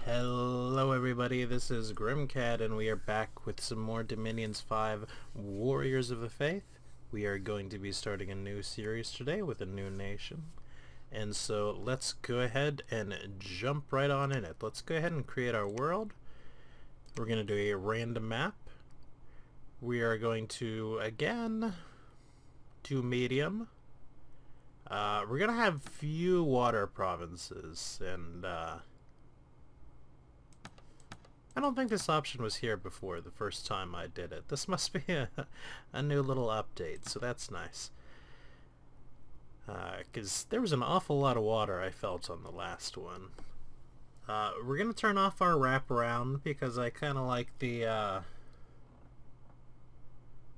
Hello everybody, this is Grimcat and we are back with some more Dominions 5 Warriors of the Faith. We are going to be starting a new series today with a new nation. And so let's go ahead and jump right on in it. Let's go ahead and create our world. We're going to do a random map. We are going to, again, do medium. We're going to have few water provinces, and I don't think this option was here before the first time I did it. This must be a new little update, so that's nice. Because there was an awful lot of water I felt on the last one. We're going to turn off our wraparound because I kind of like the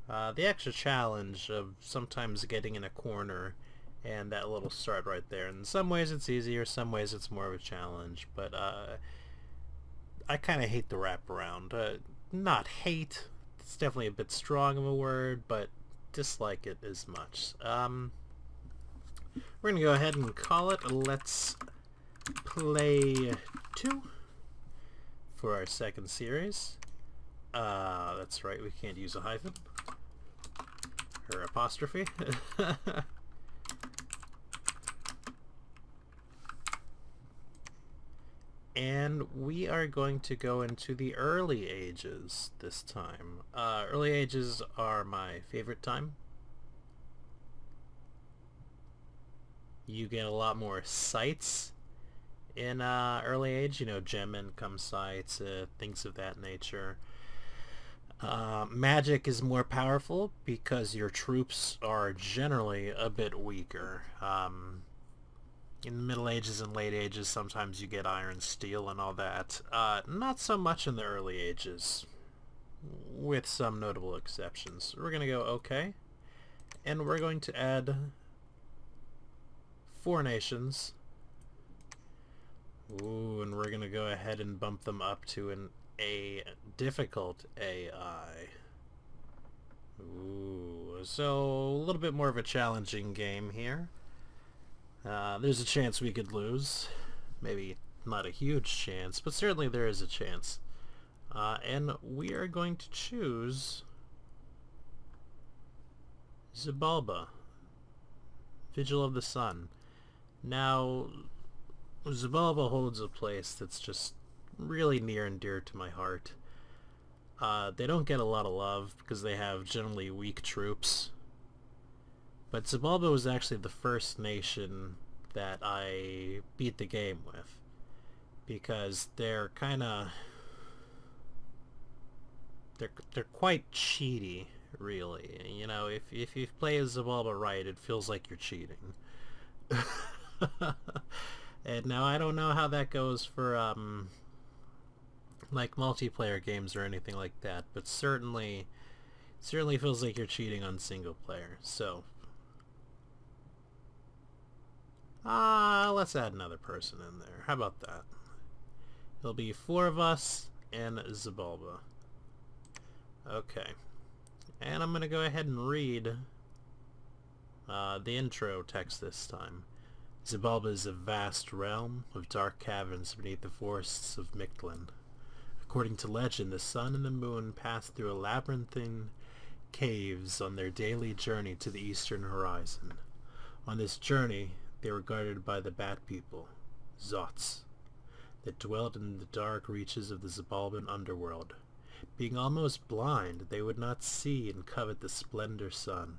extra challenge of sometimes getting in a corner and that little start right there. In some ways it's easier, some ways it's more of a challenge, but I kind of hate the wraparound. Not hate, it's definitely a bit strong of a word, but dislike it as much. We're going to go ahead and call it Let's Play 2 for our second series. That's right, we can't use a hyphen or apostrophe. And we are going to go into the early ages this time. Early ages are my favorite time. You get a lot more sites in early age, you know, gem income sites, things of that nature. Magic is more powerful because your troops are generally a bit weaker. In the Middle Ages and Late Ages, sometimes you get iron, steel, and all that. Not so much in the early ages, with some notable exceptions. We're going to go OK, and we're going to add 4 nations. Ooh, and we're going to go ahead and bump them up to a difficult AI. Ooh, so a little bit more of a challenging game here. There's a chance we could lose. Maybe not a huge chance, but certainly there is a chance. And we are going to choose Xibalba, Vigil of the Sun. Now, Xibalba holds a place that's just really near and dear to my heart. They don't get a lot of love because they have generally weak troops. But Xibalba was actually the first nation that I beat the game with, because they're quite cheaty, really. You know, if you play as Xibalba right, it feels like you're cheating. And now I don't know how that goes for like multiplayer games or anything like that, but certainly feels like you're cheating on single player. So let's add another person in there. How about that? It'll be 4 of us and Xibalba. Okay. And I'm going to go ahead and read the intro text this time. Xibalba is a vast realm of dark caverns beneath the forests of Mictlan. According to legend, the sun and the moon pass through a labyrinthine caves on their daily journey to the eastern horizon. On this journey, they were guarded by the Bat People, Zots, that dwelt in the dark reaches of the Xibalban underworld. Being almost blind, they would not see and covet the splendor sun.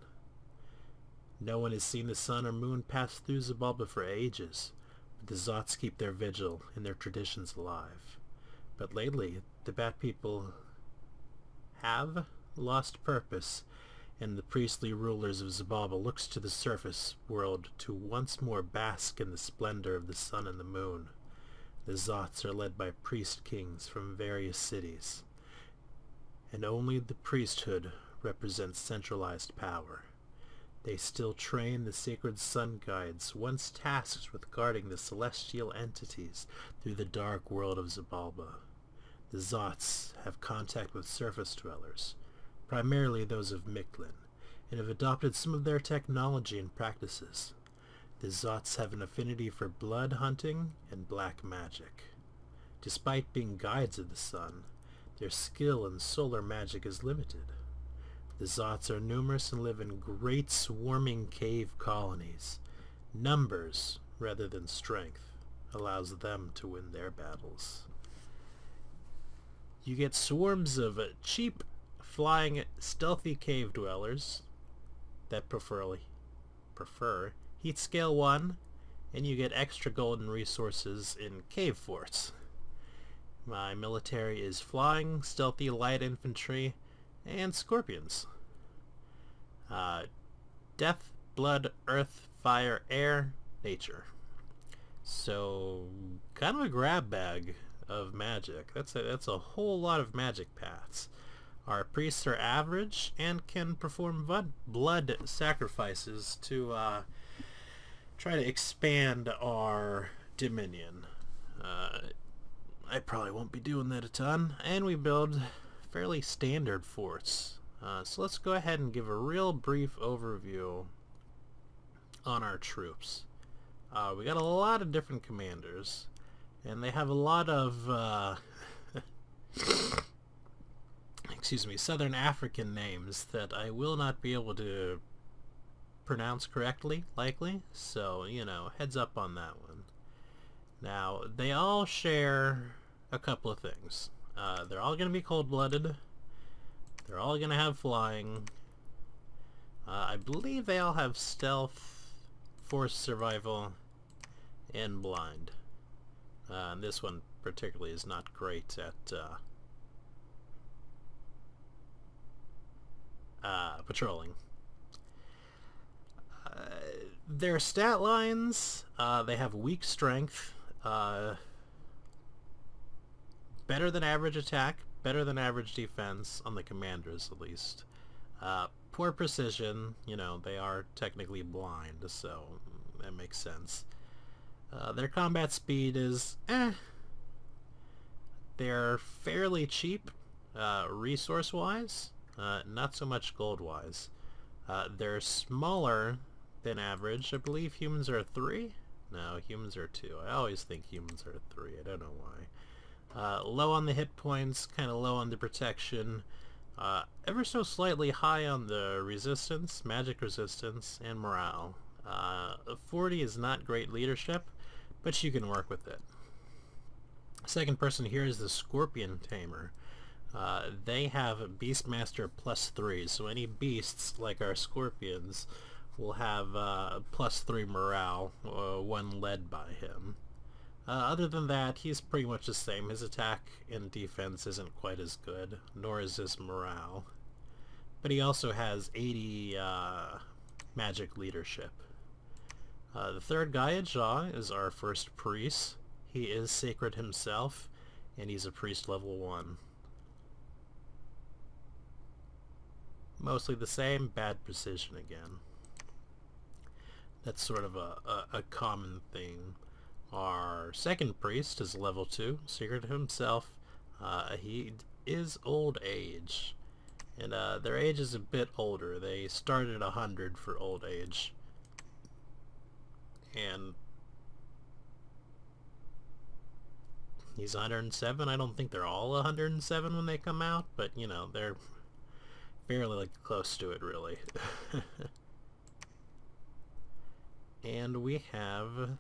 No one has seen the sun or moon pass through Xibalba for ages, but the Zots keep their vigil and their traditions alive. But lately, the Bat People have lost purpose, and the priestly rulers of Xibalba looks to the surface world to once more bask in the splendor of the sun and the moon. The Zots are led by priest kings from various cities, and only the priesthood represents centralized power. They still train the sacred sun guides, once tasked with guarding the celestial entities through the dark world of Xibalba. The Zots have contact with surface dwellers, primarily those of Mictlan, and have adopted some of their technology and practices. The Zots have an affinity for blood hunting and black magic. Despite being guides of the sun, their skill in solar magic is limited. The Zots are numerous and live in great swarming cave colonies. Numbers, rather than strength, allows them to win their battles. You get swarms of cheap, flying, stealthy cave dwellers that prefer heat scale 1, and you get extra golden resources in cave forts. My military is flying, stealthy light infantry, and scorpions. Death, blood, earth, fire, air, nature. So, kind of a grab bag of magic. That's a whole lot of magic paths. Our priests are average and can perform blood sacrifices to try to expand our dominion. I probably won't be doing that a ton, and we build fairly standard forts. So let's go ahead and give a real brief overview on our troops. We got a lot of different commanders, and they have a lot of excuse me, Southern African names that I will not be able to pronounce correctly, likely, so, you know, heads up on that one. Now, they all share a couple of things. They're all going to be cold-blooded. They're all going to have flying. I believe they all have stealth, forced survival, and blind. And this one particularly is not great at patrolling. Their stat lines, they have weak strength, better than average attack, better than average defense, on the commanders at least. Poor precision, you know, they are technically blind, so that makes sense. Their combat speed is They're fairly cheap, resource-wise, not so much gold-wise. They're smaller than average. I believe humans are 3? No, humans are 2. I always think humans are 3. I don't know why. Low on the hit points, kind of low on the protection, ever so slightly high on the resistance, magic resistance, and morale. 40 is not great leadership, but you can work with it. Second person here is the Scorpion Tamer. They have Beastmaster +3, so any beasts like our scorpions will have +3 morale, one led by him. Other than that, he's pretty much the same. His attack and defense isn't quite as good, nor is his morale. But he also has 80 magic leadership. The third guy, Jaw, is our first priest. He is sacred himself, and he's a priest level 1. Mostly the same, bad precision again. That's sort of a common thing. Our second priest is level 2, sacred himself. He is old age, and their age is a bit older. They started at 100 for old age, and he's 107. I don't think they're all 107 when they come out, but you know, they're fairly close to it, really. And we have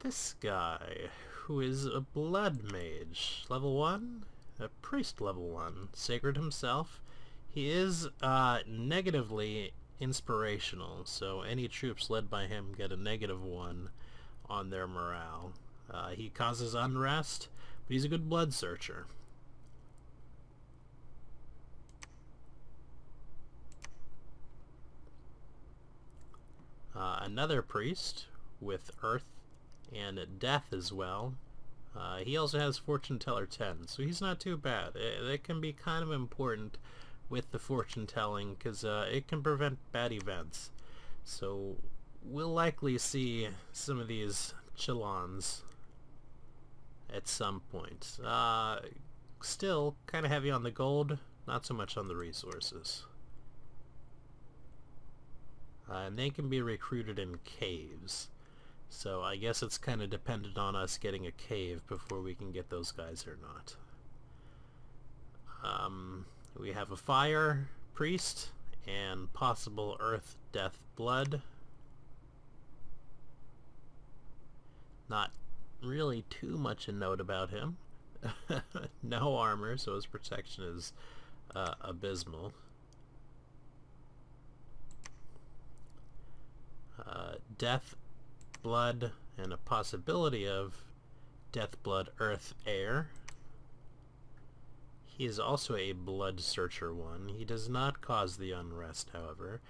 this guy, who is a blood mage, level 1, a priest level 1, sacred himself. He is negatively inspirational, so any troops led by him get a -1 on their morale. He causes unrest, but he's a good blood searcher. Another priest with earth and death as well. He also has Fortune Teller 10, so he's not too bad. It can be kind of important with the fortune telling, because it can prevent bad events. So we'll likely see some of these Chillons at some point. Still kind of heavy on the gold, not so much on the resources. And they can be recruited in caves. So I guess it's kind of dependent on us getting a cave before we can get those guys or not. We have a fire priest and possible earth, death, blood. Not really too much a note about him. No armor, so his protection is abysmal. Death, blood, and a possibility of death, blood, earth, air. He is also a blood searcher one. He does not cause the unrest, however,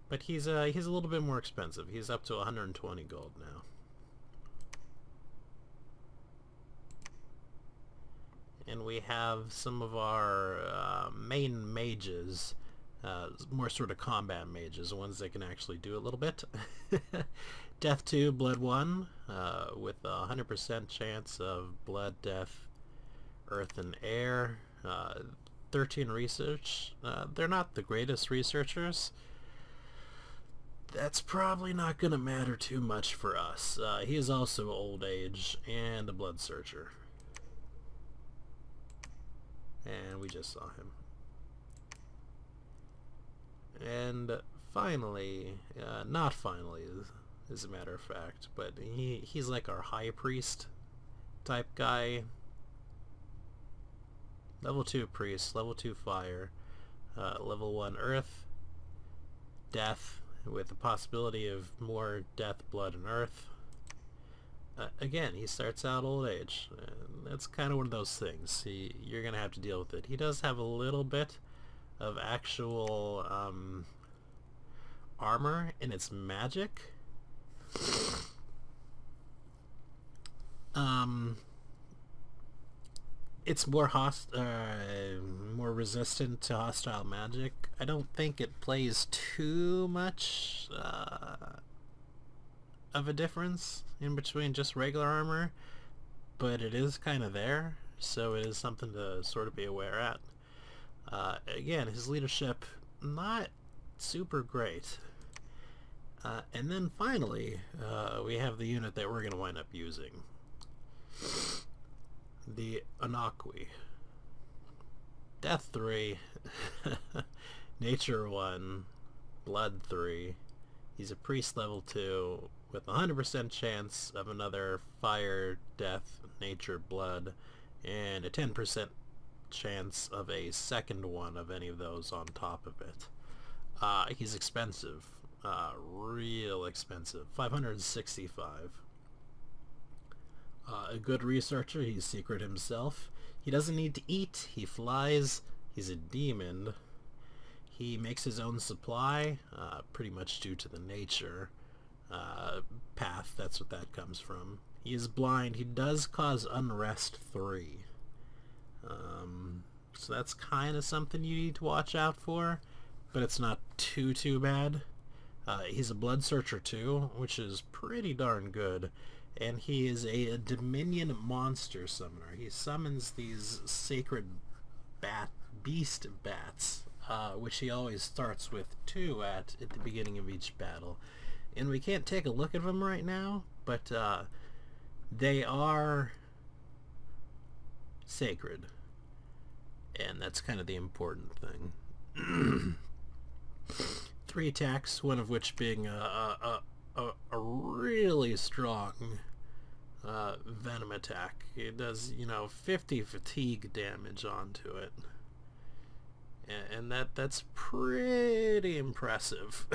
but he's a little bit more expensive. He's up to 120 gold now. And we have some of our main mages, more sort of combat mages, ones that can actually do a little bit. Death 2, Blood 1, with a 100% chance of blood, death, earth, and air. 13 research. They're not the greatest researchers. That's probably not going to matter too much for us. He is also old age and a blood searcher. And we just saw him. And finally, not finally, as a matter of fact, but he's like our high priest type guy. Level 2 priest, level 2 fire, level 1 earth, death, with the possibility of more death, blood, and earth. Again, he starts out old age. That's kind of one of those things. You're going to have to deal with it. He does have a little bit of actual armor, and it's magic. It's more more resistant to hostile magic. I don't think it plays too much of a difference in between just regular armor, but it is kind of there, so it is something to sort of be aware at. Again, his leadership, not super great. And then finally, we have the unit that we're going to wind up using. The Anakwi. Death 3, Nature 1, Blood 3. He's a priest level 2 with 100% chance of another fire, death, nature, blood, and a 10% chance of a second one of any of those on top of it. He's expensive. Real expensive. 565. A good researcher. He's secret himself. He doesn't need to eat. He flies. He's a demon. He makes his own supply, pretty much due to the nature path. That's what that comes from. He is blind. He does cause unrest 3. So that's kind of something you need to watch out for, but it's not too bad. He's a blood searcher too, which is pretty darn good. And he is a Dominion monster summoner. He summons these sacred beast bats, which he always starts with 2 at the beginning of each battle. And we can't take a look at them right now, but they are sacred. And that's kind of the important thing. 3 attacks, one of which being a really strong venom attack. It does, 50 fatigue damage onto it. And that's pretty impressive.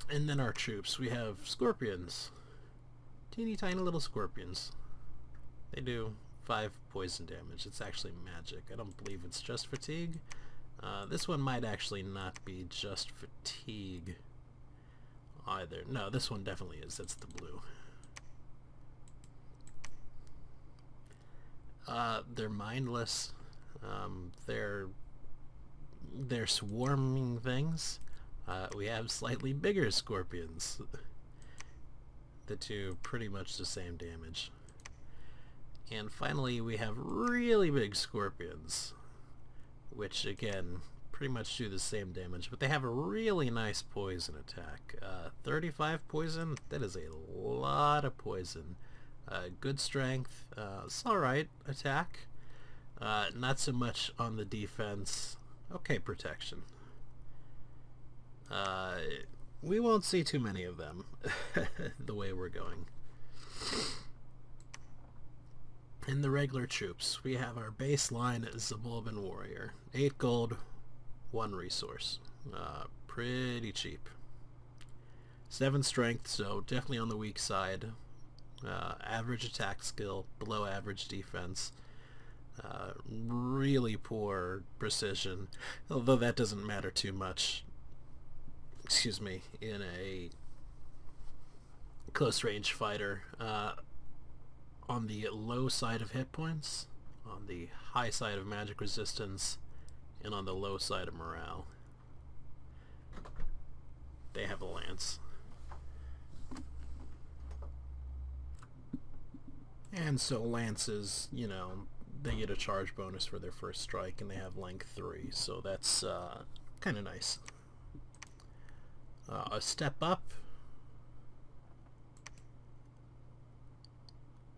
And then our troops. We have scorpions. Teeny tiny little scorpions. They do 5 poison damage. It's actually magic. I don't believe it's just fatigue. This one might actually not be just fatigue either. No, this one definitely is. That's the blue. They're mindless. They're swarming things. We have slightly bigger scorpions that do pretty much the same damage. And finally we have really big scorpions, which again, pretty much do the same damage, but they have a really nice poison attack. 35 poison, that is a lot of poison. Good strength, it's alright attack. Not so much on the defense. Okay, protection. We won't see too many of them the way we're going. In the regular troops, we have our baseline Xibalban warrior. 8 gold, 1 resource. Pretty cheap. 7 strength, so definitely on the weak side. Average attack skill, below average defense. Really poor precision, although that doesn't matter too much. Excuse me, in a close range fighter. On the low side of hit points, on the high side of magic resistance, and on the low side of morale. They have a lance. And so lances, you know, they get a charge bonus for their first strike, and they have length 3, so that's kind of nice. A step up,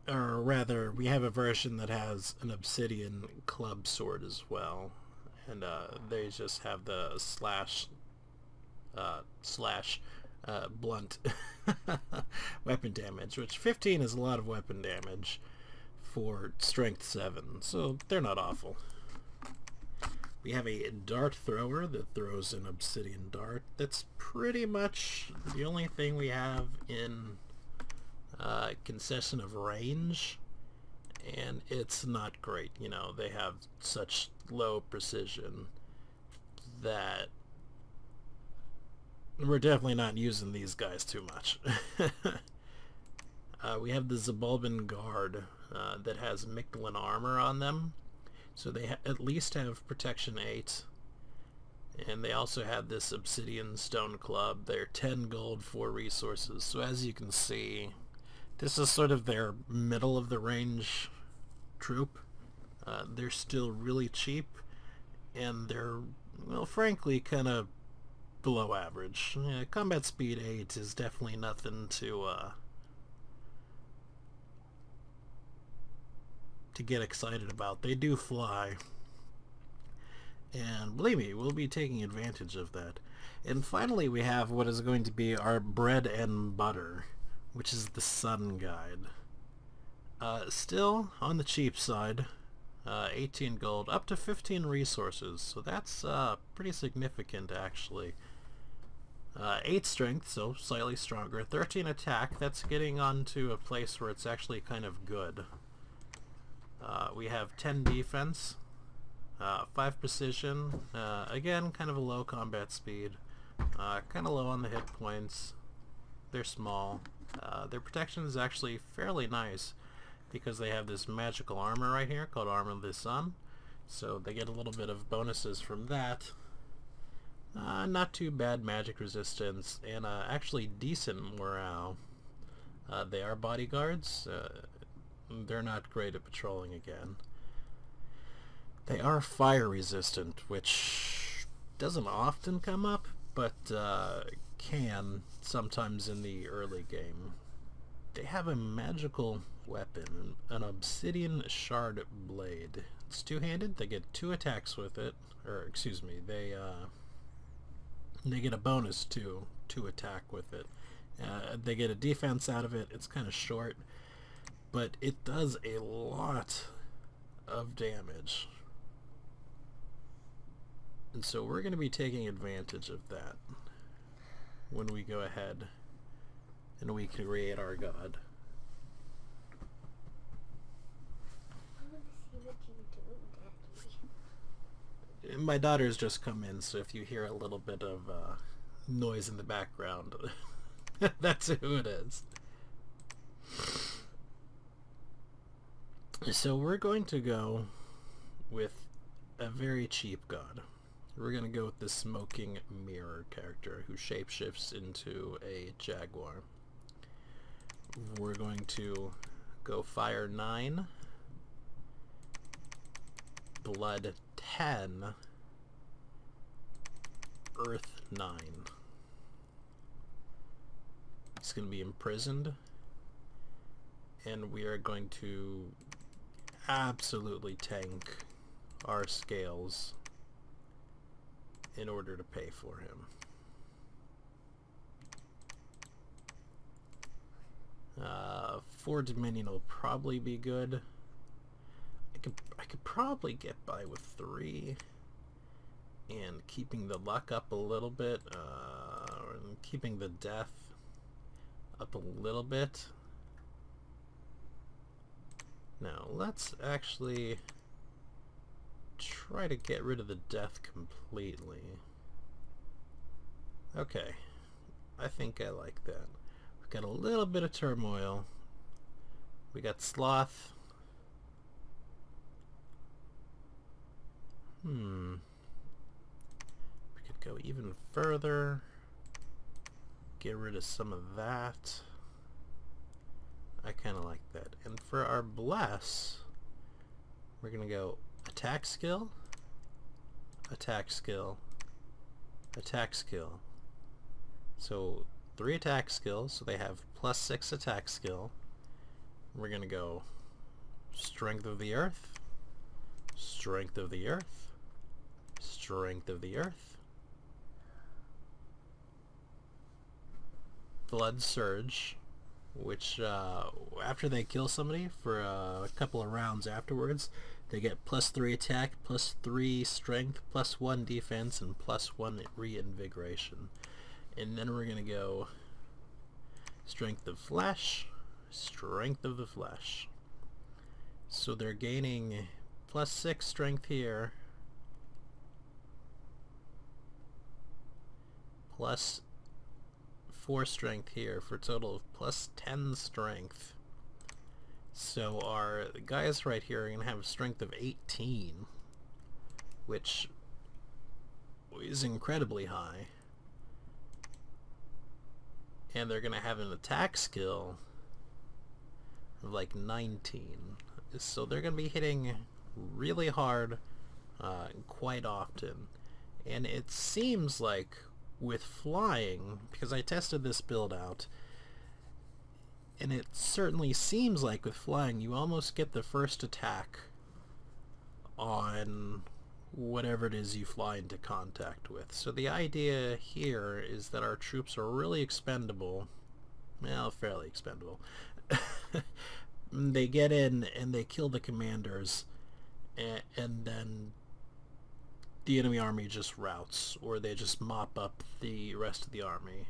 or rather, we have a version that has an obsidian club sword as well, and they just have the slash blunt weapon damage, which 15 is a lot of weapon damage for strength 7, so they're not awful. We have a dart thrower that throws an obsidian dart. That's pretty much the only thing we have in concession of range, and it's not great. You know, they have such low precision that we're definitely not using these guys too much. We have the Xibalban guard that has Mictlan armor on them, so they at least have protection 8, and they also have this obsidian stone club. They're 10 gold, 4 resources, so as you can see, this is sort of their middle of the range troop. They're still really cheap, and they're, well, frankly, kind of below average. Yeah, combat speed 8 is definitely nothing to get excited about. They do fly, and believe me, we'll be taking advantage of that. And finally, we have what is going to be our bread and butter, which is the Sun Guide. Still on the cheap side, 18 gold, up to 15 resources, so that's pretty significant actually. 8 strength, so slightly stronger. 13 attack, that's getting onto a place where it's actually kind of good. We have 10 defense, 5 precision, again kind of a low combat speed, kind of low on the hit points. They're small. Their protection is actually fairly nice because they have this magical armor right here called Armor of the Sun, so they get a little bit of bonuses from that. Not too bad magic resistance, and actually decent morale. They are bodyguards. They're not great at patrolling again. They are fire resistant, which doesn't often come up, but can sometimes in the early game. They have a magical weapon, an obsidian shard blade. It's two-handed. They get 2 attacks with it, or excuse me, they get a bonus to attack with it. They get a defense out of it. It's kind of short, but it does a lot of damage. And so we're going to be taking advantage of that when we go ahead and we create our god. I want to see what you're doing, Daddy. My daughter's just come in, so if you hear a little bit of noise in the background, that's who it is. So we're going to go with a very cheap god. We're going to go with the Smoking Mirror character who shapeshifts into a jaguar. We're going to go Fire 9, Blood 10, Earth 9. He's going to be imprisoned, and we are going to absolutely tank our scales in order to pay for him. 4 Dominion will probably be good. I could probably get by with 3, and keeping the luck up a little bit, and keeping the death up a little bit. Now let's actually try to get rid of the death completely. Okay, I think I like that. We've got a little bit of turmoil. We got sloth. We could go even further. Get rid of some of that. I kind of like that. And for our bless, we're going to go attack skill, attack skill, attack skill. So 3 attack skills, so they have +6 attack skill. We're going to go strength of the earth, strength of the earth, strength of the earth, blood surge, which after they kill somebody for a couple of rounds afterwards, they get +3 attack, +3 strength, +1 defense, and +1 reinvigoration. And then we're going to go strength of flesh, strength of the flesh. So they're gaining +6 strength here, +4 strength here, for a total of +10 strength. So our guys right here are going to have a strength of 18, which is incredibly high. And they're going to have an attack skill of like 19. So they're going to be hitting really hard quite often. And it seems like with flying, because I tested this build out, and it certainly seems like with flying you almost get the first attack on whatever it is you fly into contact with. So the idea here is that our troops are really expendable. Well, fairly expendable. They get in and they kill the commanders, and then the enemy army just routs, or they just mop up the rest of the army.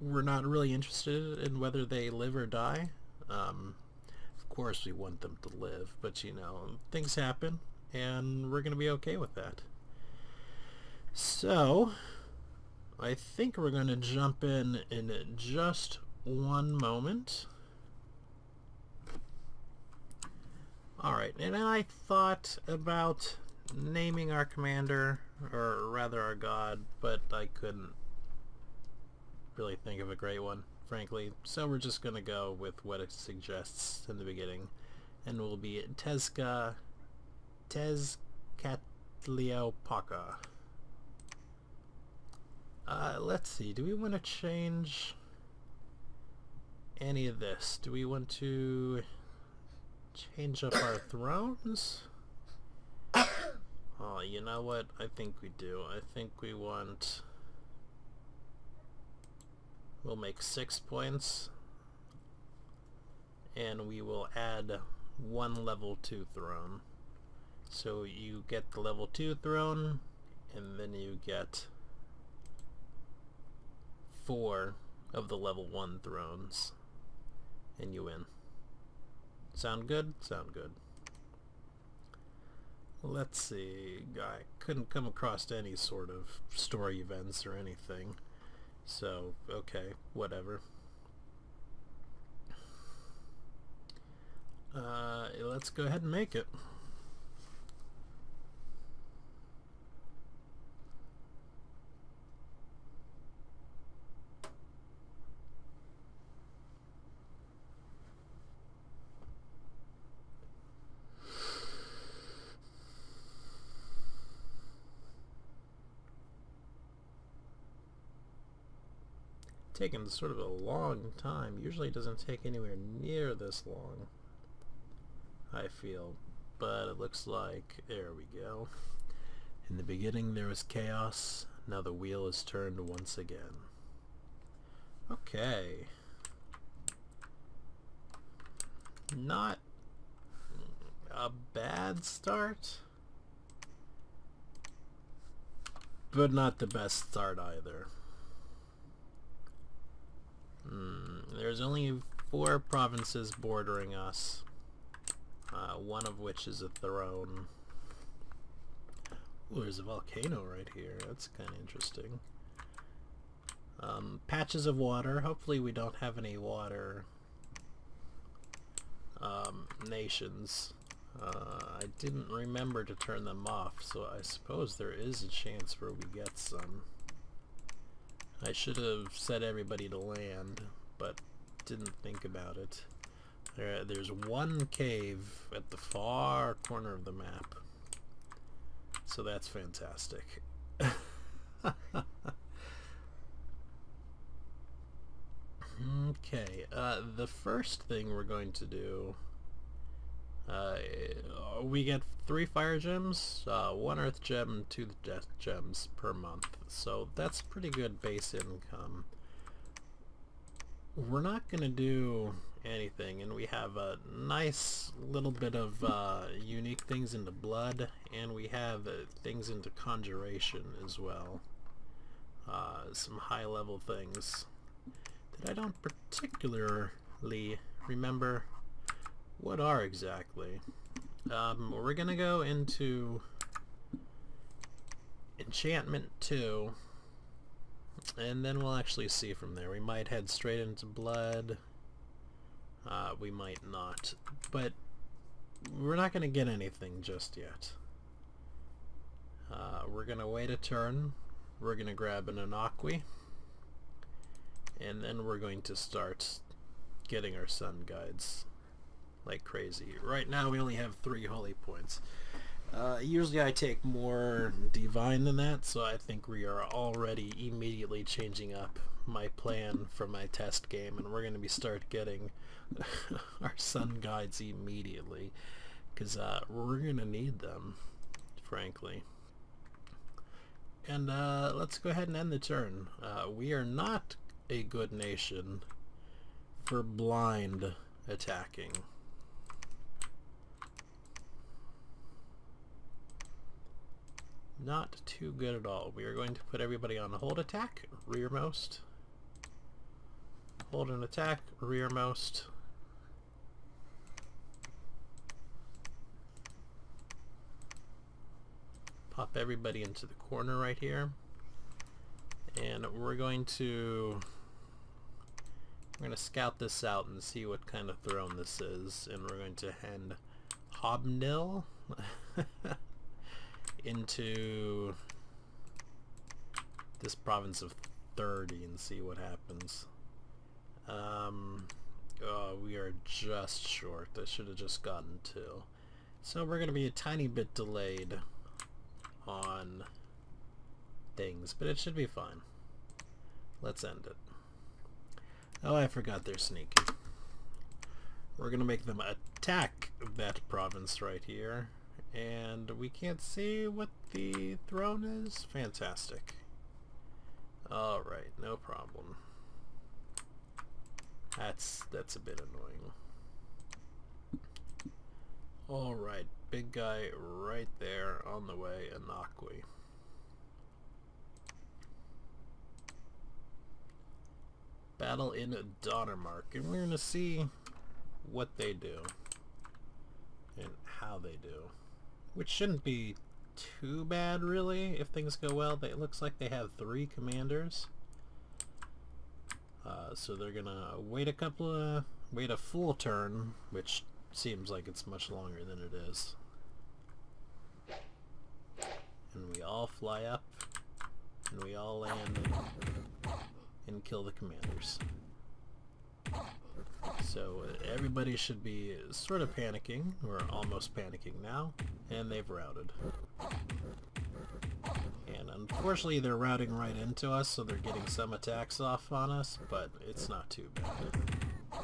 We're not really interested in whether they live or die. Of course we want them to live, but you know, things happen, and we're going to be okay with that. So I think we're going to jump in just one moment. Alright, and I thought about naming our commander, or rather our god, but I couldn't really think of a great one, frankly. So we're just going to go with what it suggests in the beginning, and we'll be Tezcatlipoca. Let's see, do we want to change any of this? Do we want to change up our thrones? Oh, you know what? I think we do. I think we want... We'll make 6 points, and we will add 1 level 2 throne. So you get the level 2 throne, and then you get 4 of the level 1 thrones, and you win. Sound good? Sound good. Let's see. I couldn't come across any sort of story events or anything. So, okay, whatever. Let's go ahead and make it. taken sort of a long time. Usually it doesn't take anywhere near this long, I feel. But it looks like, there we go. In the beginning there was chaos, now the wheel is turned once again. Okay. Not a bad start, but not the best start either. There's only 4 provinces bordering us, one of which is a throne. Ooh, there's a volcano right here. That's kind of interesting. Patches of water. Hopefully we don't have any water nations. I didn't remember to turn them off, so I suppose there is a chance where we get some. I should have set everybody to land, but didn't think about it. There's one cave at the far corner of the map, so that's fantastic. Okay, the first thing we're going to do, we get 3 fire gems, 1 earth gem, and 2 death gems per month, so that's pretty good base income. We're not going to do anything, and we have a nice little bit of unique things into blood, and we have things into conjuration as well. Some high level things that I don't particularly remember what are exactly. We're gonna go into enchantment 2, and then we'll actually see from there. We might head straight into blood, we might not, but we're not gonna get anything just yet. We're gonna wait a turn, we're gonna grab an Anakwi, and then we're going to start getting our sun guides like crazy. Right now we only have 3 holy points. Usually I take more divine than that, so I think we are already immediately changing up my plan for my test game, and we're going to start getting our sun guides immediately, because we're going to need them, frankly. And let's go ahead and end the turn. We are not a good nation for blind attacking. Not too good at all. We are going to put everybody on hold attack, rearmost. Hold an attack, rearmost. Pop everybody into the corner right here. And we're going to scout this out and see what kind of throne this is, and we're going to hand Hobnil into this province of 30 and see what happens. Oh, we are just short. I should have just gotten 2. So we're going to be a tiny bit delayed on things, but it should be fine. Let's end it. Oh, I forgot they're sneaky. We're gonna make them attack that province right here, and we can't see what the throne is? Fantastic. Alright, no problem. That's a bit annoying. Alright, big guy right there on the way, Anakwi. Battle in Donnermark, and we're going to see what they do and how they do, which shouldn't be too bad really if things go well. It looks like they have 3 commanders, so they're gonna wait a full turn, which seems like it's much longer than it is, and we all fly up and we all land and kill the commanders. So everybody should be sort of panicking, or almost panicking now, and they've routed. And Unfortunately, they're routing right into us, so they're getting some attacks off on us, but it's not too bad.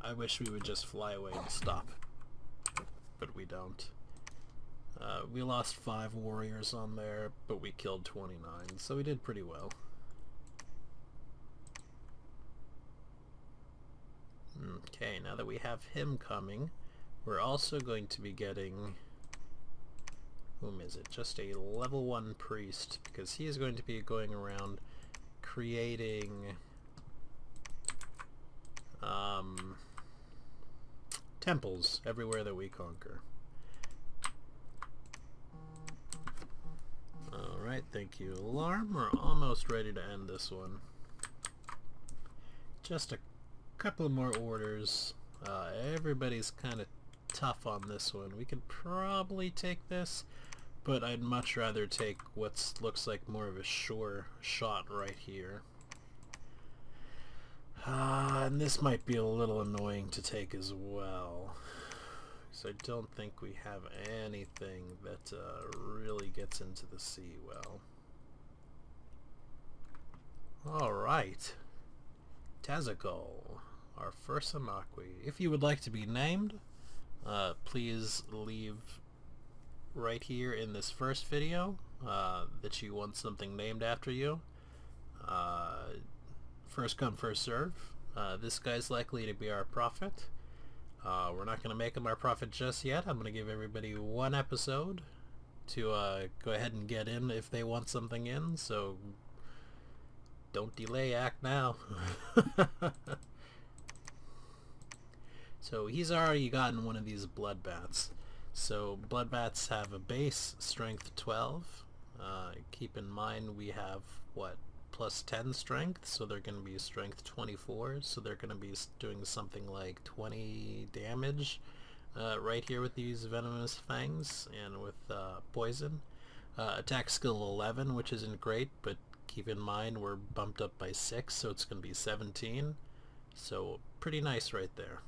I wish we would just fly away and stop, but we don't. We lost 5 warriors on there, but we killed 29, so we did pretty well. Okay, now that we have him coming, we're also going to be getting... whom is it? Just a level 1 priest, because he is going to be going around creating temples everywhere that we conquer. Alright, thank you, Alarm. We're almost ready to end this one. Just a couple of more orders. Everybody's kind of tough on this one. We could probably take this, but I'd much rather take what looks like more of a sure shot right here. And this might be a little annoying to take as well, so I don't think we have anything that really gets into the sea well. Alright, Tazakol, our first Amakwi. If you would like to be named, please leave right here in this first video that you want something named after you. First come, first serve. This guy's likely to be our prophet. We're not going to make him our prophet just yet. I'm going to give everybody 1 episode to go ahead and get in if they want something in, so don't delay, act now. So he's already gotten one of these bloodbaths. So bloodbaths have a base strength 12. Keep in mind we have, what, plus 10 strength, so they're going to be strength 24, so they're going to be doing something like 20 damage right here with these venomous fangs and with poison. Attack skill 11, which isn't great, but keep in mind we're bumped up by 6, so it's going to be 17, so pretty nice right there.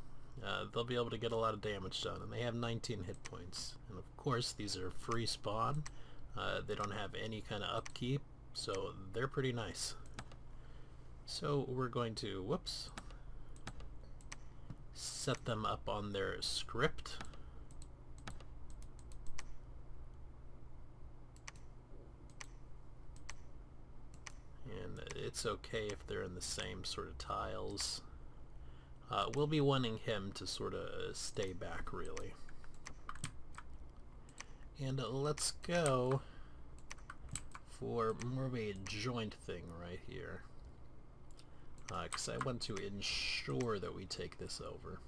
They'll be able to get a lot of damage done, and they have 19 hit points. And of course, these are free spawn. They don't have any kind of upkeep, so they're pretty nice. So we're going to, whoops, set them up on their script. And it's okay if they're in the same sort of tiles. We'll be wanting him to sort of stay back, really. And let's go for more of a joint thing right here. Because I want to ensure that we take this over.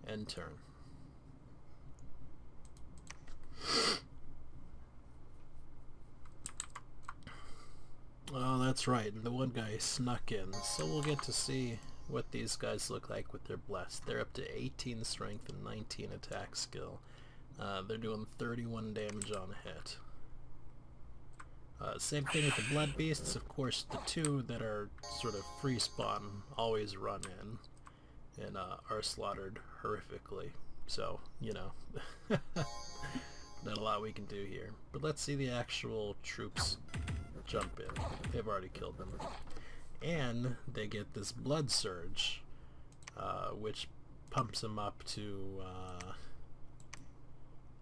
End turn. Oh, that's right, and the one guy snuck in, so we'll get to see what these guys look like with their blessed. They're up to 18 strength and 19 attack skill. They're doing 31 damage on a hit. Same thing with the blood beasts. Of course, the 2 that are sort of free spawn always run in and are slaughtered horrifically. So, you know, not a lot we can do here. But let's see the actual troops jump in. They've already killed them. And they get this blood surge, which pumps them up to,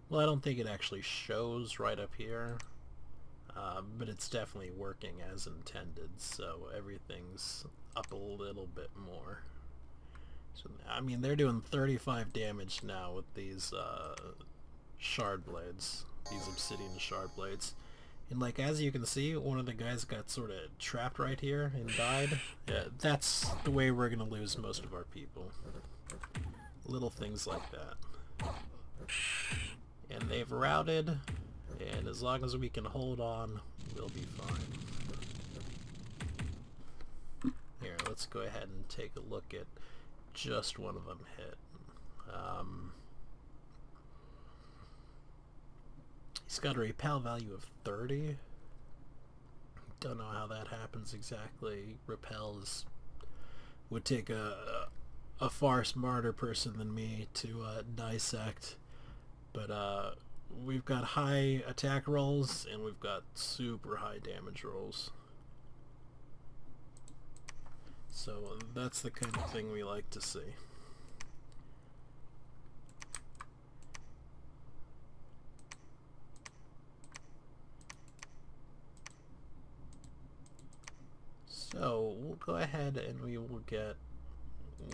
well, I don't think it actually shows right up here, but it's definitely working as intended, so everything's up a little bit more. So, I mean, they're doing 35 damage now with these shard blades, these obsidian shard blades. And like, as you can see, one of the guys got sort of trapped right here and died. Yeah, that's the way we're going to lose most of our people. Little things like that. And they've routed, and as long as we can hold on, we'll be fine. Here, let's go ahead and take a look at just one of them hit. He's got a repel value of 30. Don't know how that happens exactly. Repels would take a a far smarter person than me to dissect. But we've got high attack rolls and we've got super high damage rolls. So that's the kind of thing we like to see. So we'll go ahead and we will get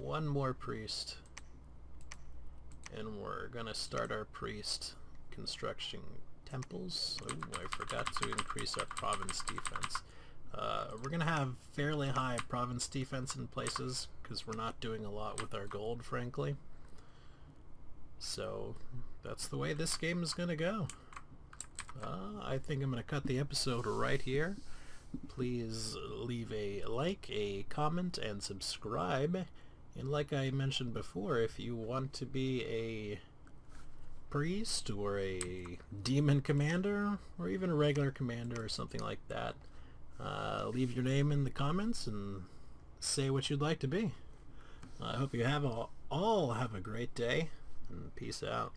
one more priest, and we're gonna start our priest constructing temples. Oh, I forgot to increase our province defense. We're gonna have fairly high province defense in places because we're not doing a lot with our gold, frankly. So that's the way this game is gonna go. I think I'm gonna cut the episode right here. Please leave a like, a comment, and subscribe. And like I mentioned before, if you want to be a priest or a demon commander or even a regular commander or something like that, leave your name in the comments and say what you'd like to be. I hope you have all have a great day, and peace out.